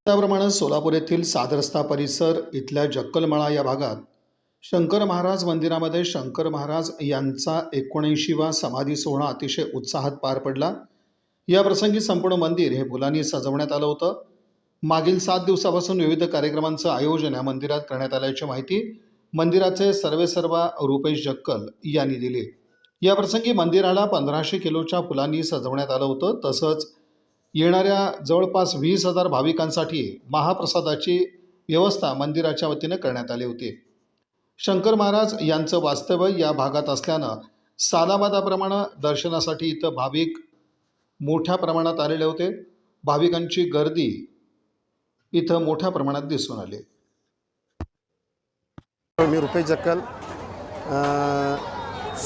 त्याप्रमाणे सोलापूर येथील सादरस्ता परिसर इथल्या जक्कलमळा या भागात शंकर महाराज मंदिरामध्ये शंकर महाराज यांचा 79वा समाधी सोहळा अतिशय उत्साहात पार पडला। या प्रसंगी संपूर्ण मंदिर हे फुलांनी सजवण्यात आलं होतं। मागील 7 दिवसापासून विविध कार्यक्रमांचं आयोजन या मंदिरात करण्यात आल्याची माहिती मंदिराचे सर्वेसर्वा रुपेश जक्कल यांनी दिली। या प्रसंगी मंदिराला 1500 किलोच्या फुलांनी सजवण्यात आलं होतं। तसंच येणाऱ्या जवळपास 20,000 भाविकांसाठी महाप्रसादाची व्यवस्था मंदिराच्या वतीने करण्यात आली होती। शंकर महाराज यांचं वास्तव्य या भागात असल्यानं सालाबादाप्रमाणे दर्शनासाठी इथं भाविक मोठ्या प्रमाणात आलेले होते। भाविकांची गर्दी इथं मोठ्या प्रमाणात दिसून आली। मी रुपेश जक्कल,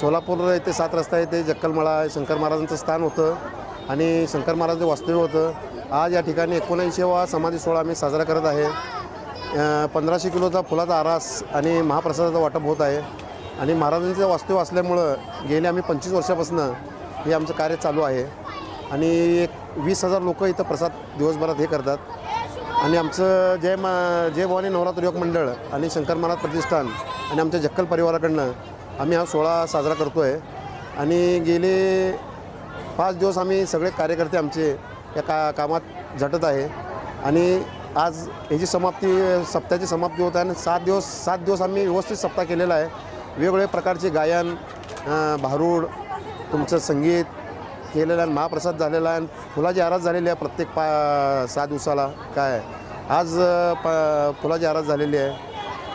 सोलापूर येथे 7 रस्ता येथे जक्कलमळा शंकर महाराजांचं स्थान होतं आणि शंकर महाराजांचं वास्तव्य होतं। आज या ठिकाणी 79वा समाधी सोहळा आम्ही साजरा करत आहे। 1500 किलोचा फुलाचा आरास आणि महाप्रसादाचं वाटप होत आहे आणि महाराजांचं वास्तव्य असल्यामुळं गेले आम्ही 25 वर्षापासून हे आमचं कार्य चालू आहे आणि 20,000 लोक इथं प्रसाद दिवसभरात हे करतात आणि आमचं जय भवानी नवरात्र योग मंडळ आणि शंकर महाराज प्रतिष्ठान आणि आमच्या जक्कल परिवाराकडनं आम्ही हा सोहळा साजरा करतो आहे आणि गेले 5 दिवस आम्ही सगळे कार्यकर्ते आमचे या कामात झटत आहे आणि आज याची सप्ताहाची समाप्ती होत आहे आणि 7 दिवस आम्ही व्यवस्थित सप्ताह केलेला आहे। वेगवेगळ्या प्रकारचे गायन, भारूड, तुमचं संगीत केलेलं आहे, महाप्रसाद झालेला आहे, फुलाची आरास झालेली आहे प्रत्येक 6 दिवसाला। काय आज फुलाची आरास झालेली आहे,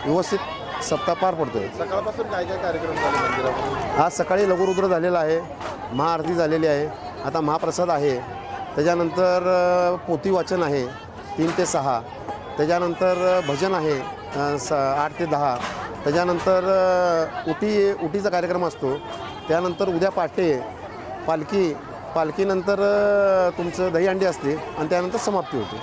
व्यवस्थित सप्ताह पार पडतो आहे। सकाळपासून काय काय कार्यक्रम झाले मंदिरात? आज सकाळी लघुरुद्र झालेला आहे, महाआरती झालेली आहे, आता महाप्रसाद आहे, त्याच्यानंतर पोथी वाचन आहे 3 ते 6, त्याच्यानंतर भजन आहे 8 ते 10, त्याच्यानंतर उटीचा कार्यक्रम असतो, त्यानंतर उद्या पहाटे पालखीनंतर तुमचं दहीहंडी असते आणि त्यानंतर समाप्ती होते।